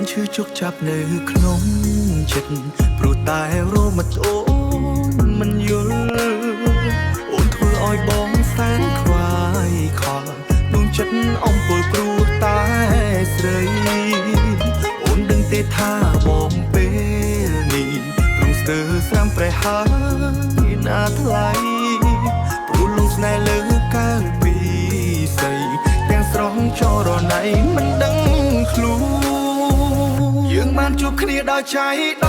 นชื่อជោគចាប់នៅក្នុងចិត្តព្រោះតែរមត់អូនមិនយល់អូនធ្វើឲ្យបងសែនខ្វាយខកដួងចិត្តអំពើព្រោះតែស្រីអូនដឹងទេថាបងពេលនេះទ្រង់ស្ទើរស្រាំប្រែហើយណាថ្លៃព្រោះលងស្នេហ៍លើកាលពីស្រីទាំងស្រស់ចរណៃមិនដឹងខ្លួនយើងបានជួបគ្នាដោយใจដ